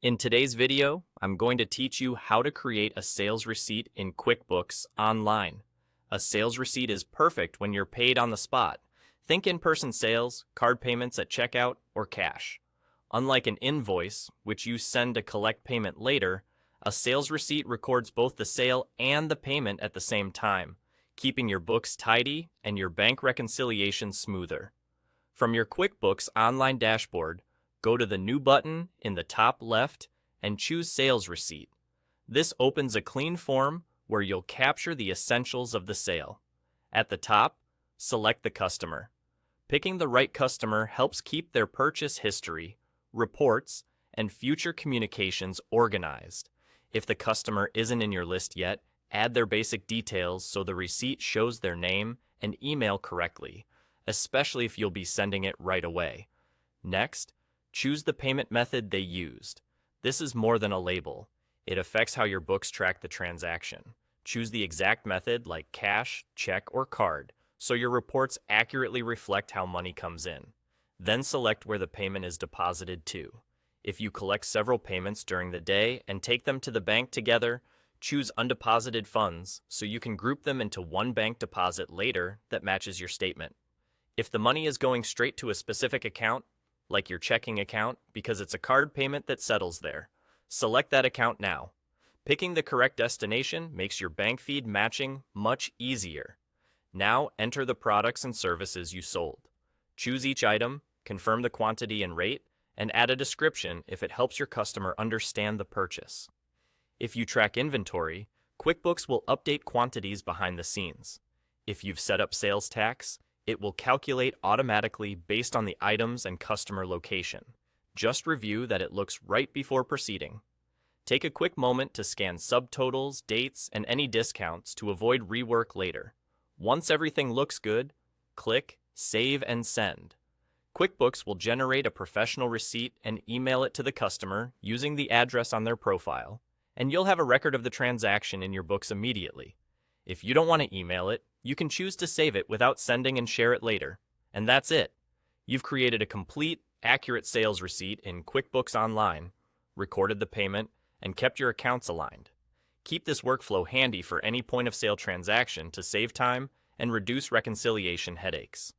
In today's video, I'm going to teach you how to create a sales receipt in QuickBooks Online. A sales receipt is perfect when you're paid on the spot. Think in-person sales, card payments at checkout, or cash. Unlike an invoice, which you send to collect payment later, a sales receipt records both the sale and the payment at the same time, keeping your books tidy and your bank reconciliation smoother. From your QuickBooks Online dashboard, go to the New button in the top left and choose Sales Receipt. This opens a clean form where you'll capture the essentials of the sale. At the top, select the customer. Picking the right customer helps keep their purchase history, reports, and future communications organized. If the customer isn't in your list yet, add their basic details so the receipt shows their name and email correctly, especially if you'll be sending it right away. Next, choose the payment method they used. This is more than a label. It affects how your books track the transaction. Choose the exact method like cash, check, or card, so your reports accurately reflect how money comes in. Then select where the payment is deposited to. If you collect several payments during the day and take them to the bank together, choose undeposited funds so you can group them into one bank deposit later that matches your statement. If the money is going straight to a specific account, like your checking account, because it's a card payment that settles there, select that account now. Picking the correct destination makes your bank feed matching much easier. Now enter the products and services you sold. Choose each item, confirm the quantity and rate, and add a description if it helps your customer understand the purchase. If you track inventory, QuickBooks will update quantities behind the scenes. If you've set up sales tax, it will calculate automatically based on the items and customer location. Just review that it looks right before proceeding. Take a quick moment to scan subtotals, dates, and any discounts to avoid rework later. Once everything looks good, click Save and Send. QuickBooks will generate a professional receipt and email it to the customer using the address on their profile, and you'll have a record of the transaction in your books immediately. If you don't want to email it, you can choose to save it without sending and share it later. And that's it. You've created a complete, accurate sales receipt in QuickBooks Online, recorded the payment, and kept your accounts aligned. Keep this workflow handy for any point-of-sale transaction to save time and reduce reconciliation headaches.